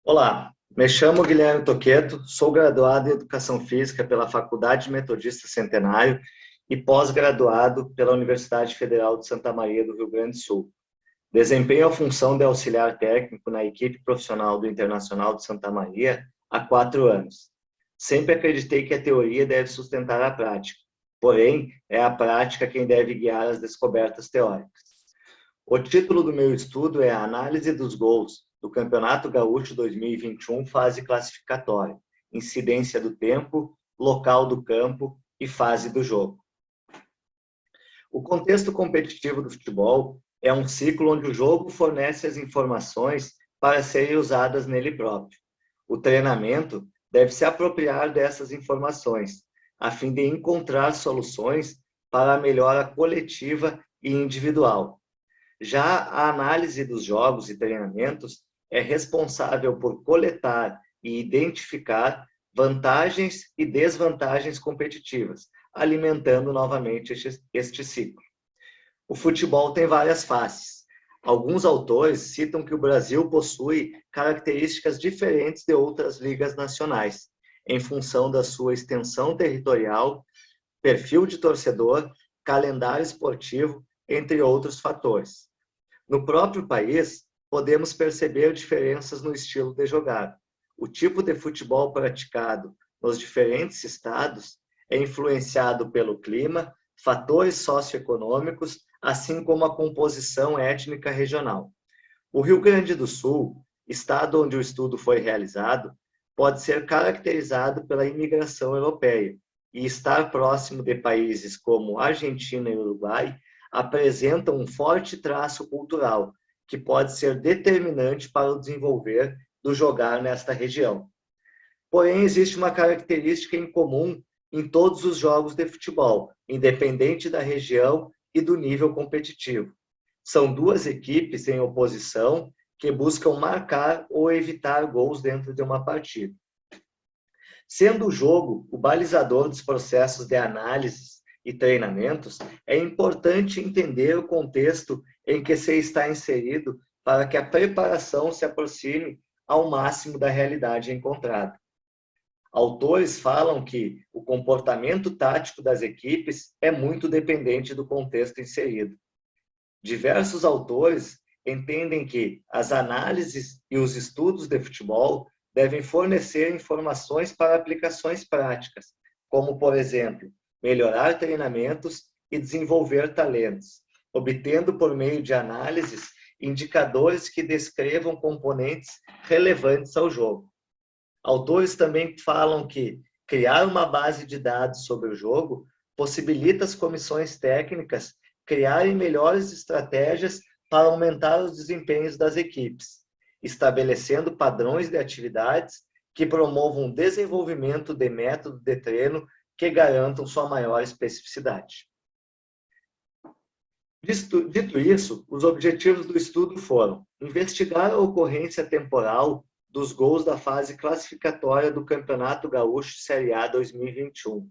Olá, me chamo Guilherme Toqueto, sou graduado em Educação Física pela Faculdade Metodista Centenário e pós-graduado pela Universidade Federal de Santa Maria do Rio Grande do Sul. Desempenho a função de auxiliar técnico na equipe profissional do Internacional de Santa Maria há 4 anos. Sempre acreditei que a teoria deve sustentar a prática, porém, é a prática quem deve guiar as descobertas teóricas. O título do meu estudo é a Análise dos Gols do Campeonato Gaúcho 2021, fase classificatória, incidência do tempo, local do campo e fase do jogo. O contexto competitivo do futebol é um ciclo onde o jogo fornece as informações para serem usadas nele próprio. O treinamento deve se apropriar dessas informações, a fim de encontrar soluções para a melhora coletiva e individual. Já a análise dos jogos e treinamentos é responsável por coletar e identificar vantagens e desvantagens competitivas, alimentando novamente este ciclo. O futebol tem várias faces. Alguns autores citam que o Brasil possui características diferentes de outras ligas nacionais, em função da sua extensão territorial, perfil de torcedor, calendário esportivo, entre outros fatores. No próprio país, podemos perceber diferenças no estilo de jogar. O tipo de futebol praticado nos diferentes estados é influenciado pelo clima, fatores socioeconômicos, assim como a composição étnica regional. O Rio Grande do Sul, estado onde o estudo foi realizado, pode ser caracterizado pela imigração europeia e estar próximo de países como Argentina e Uruguai apresentam um forte traço cultural, que pode ser determinante para o desenvolver do jogar nesta região. Porém, existe uma característica em comum em todos os jogos de futebol, independente da região e do nível competitivo. São duas equipes em oposição que buscam marcar ou evitar gols dentro de uma partida. Sendo o jogo o balizador dos processos de análise e treinamentos, é importante entender o contexto em que se está inserido para que a preparação se aproxime ao máximo da realidade encontrada. Autores falam que o comportamento tático das equipes é muito dependente do contexto inserido. Diversos autores entendem que as análises e os estudos de futebol devem fornecer informações para aplicações práticas, como, por exemplo, melhorar treinamentos e desenvolver talentos, obtendo por meio de análises indicadores que descrevam componentes relevantes ao jogo. Autores também falam que criar uma base de dados sobre o jogo possibilita as comissões técnicas criarem melhores estratégias para aumentar os desempenhos das equipes, estabelecendo padrões de atividades que promovam o desenvolvimento de método de treino que garantam sua maior especificidade. Dito isso, os objetivos do estudo foram investigar a ocorrência temporal dos gols da fase classificatória do Campeonato Gaúcho Série A 2021,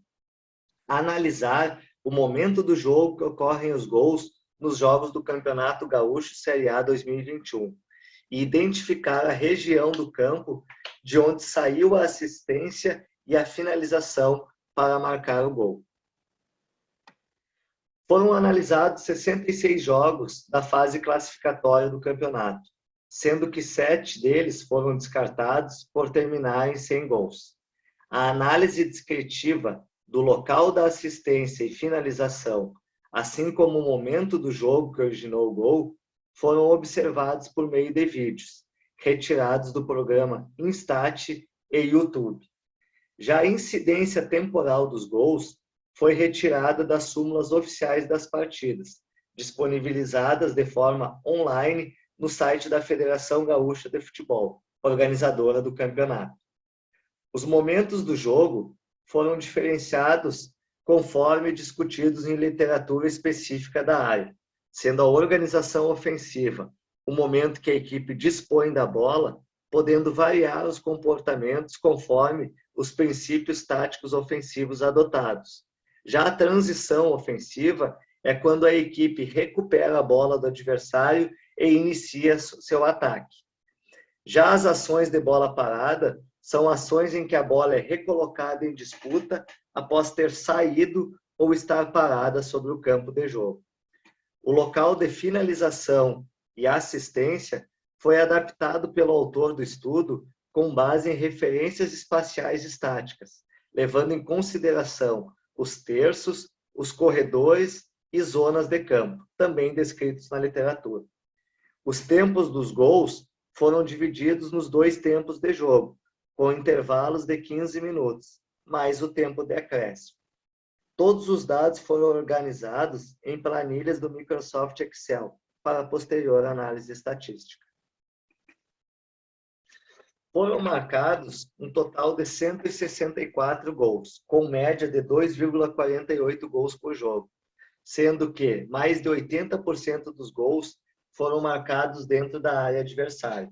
analisar o momento do jogo que ocorrem os gols nos jogos do Campeonato Gaúcho Série A 2021 e identificar a região do campo de onde saiu a assistência e a finalização para marcar o gol. Foram analisados 66 jogos da fase classificatória do campeonato, sendo que 7 deles foram descartados por terminarem sem gols. A análise descritiva do local da assistência e finalização, assim como o momento do jogo que originou o gol, foram observados por meio de vídeos, retirados do programa Instat e YouTube. Já a incidência temporal dos gols foi retirada das súmulas oficiais das partidas, disponibilizadas de forma online no site da Federação Gaúcha de Futebol, organizadora do campeonato. Os momentos do jogo foram diferenciados conforme discutidos em literatura específica da área, sendo a organização ofensiva o momento que a equipe dispõe da bola, podendo variar os comportamentos conforme os princípios táticos ofensivos adotados. Já a transição ofensiva é quando a equipe recupera a bola do adversário e inicia seu ataque. Já as ações de bola parada são ações em que a bola é recolocada em disputa após ter saído ou estar parada sobre o campo de jogo. O local de finalização e assistência foi adaptado pelo autor do estudo com base em referências espaciais estáticas, levando em consideração os terços, os corredores e zonas de campo, também descritos na literatura. Os tempos dos gols foram divididos nos 2 tempos de jogo, com intervalos de 15 minutos, mais o tempo de acréscimo. Todos os dados foram organizados em planilhas do Microsoft Excel para posterior análise estatística. Foram marcados um total de 164 gols, com média de 2,48 gols por jogo, sendo que mais de 80% dos gols foram marcados dentro da área adversária.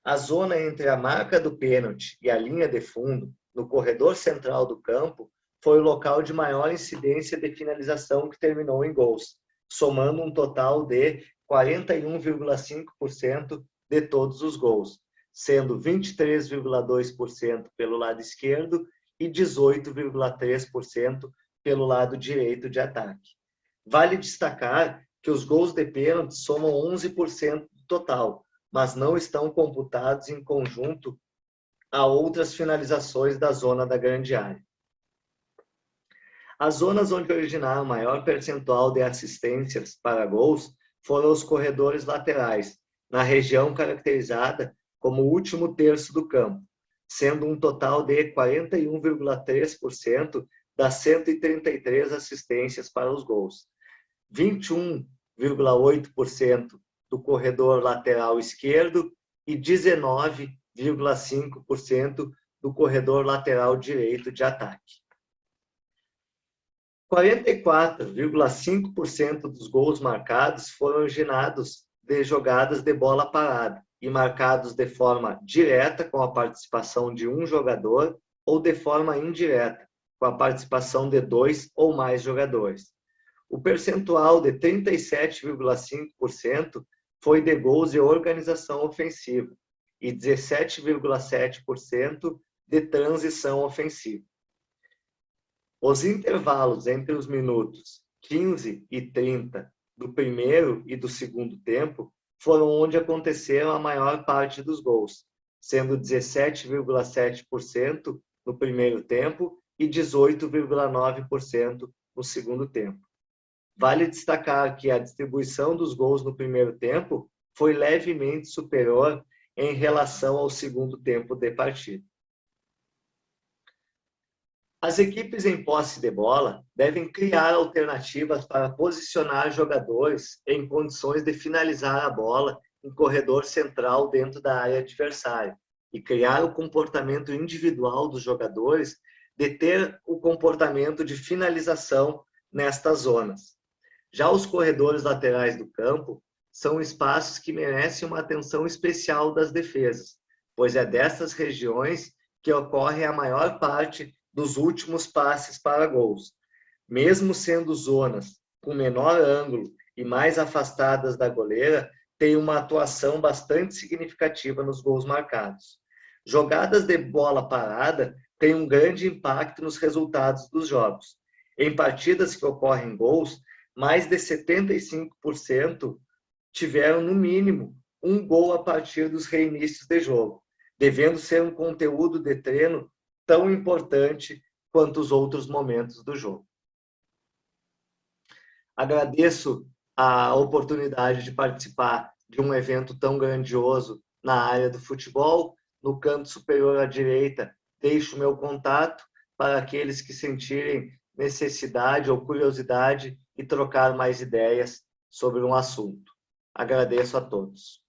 A zona entre a marca do pênalti e a linha de fundo, no corredor central do campo, foi o local de maior incidência de finalização que terminou em gols, somando um total de 41,5% de todos os gols, sendo 23,2% pelo lado esquerdo e 18,3% pelo lado direito de ataque. Vale destacar que os gols de pênalti somam 11% do total, mas não estão computados em conjunto a outras finalizações da zona da grande área. As zonas onde originaram maior percentual de assistências para gols foram os corredores laterais, na região caracterizada como o último terço do campo, sendo um total de 41,3% das 133 assistências para os gols. 21,8% do corredor lateral esquerdo e 19,5% do corredor lateral direito de ataque. 44,5% dos gols marcados foram originados de jogadas de bola parada e marcados de forma direta com a participação de um jogador ou de forma indireta com a participação de 2 ou mais jogadores. O percentual de 37,5% foi de gols de organização ofensiva e 17,7% de transição ofensiva. Os intervalos entre os minutos 15 e 30 do primeiro e do segundo tempo foram onde aconteceram a maior parte dos gols, sendo 17,7% no primeiro tempo e 18,9% no segundo tempo. Vale destacar que a distribuição dos gols no primeiro tempo foi levemente superior em relação ao segundo tempo de partida. As equipes em posse de bola devem criar alternativas para posicionar jogadores em condições de finalizar a bola em corredor central dentro da área adversária e criar o comportamento individual dos jogadores de ter o comportamento de finalização nestas zonas. Já os corredores laterais do campo são espaços que merecem uma atenção especial das defesas, pois é dessas regiões que ocorre a maior parte dos últimos passes para gols. Mesmo sendo zonas com menor ângulo e mais afastadas da goleira, tem uma atuação bastante significativa nos gols marcados. Jogadas de bola parada têm um grande impacto nos resultados dos jogos. Em partidas que ocorrem gols, mais de 75% tiveram, no mínimo, um gol a partir dos reinícios de jogo, devendo ser um conteúdo de treino tão importante quanto os outros momentos do jogo. Agradeço a oportunidade de participar de um evento tão grandioso na área do futebol. No canto superior à direita, deixo meu contato para aqueles que sentirem necessidade ou curiosidade e trocar mais ideias sobre um assunto. Agradeço a todos.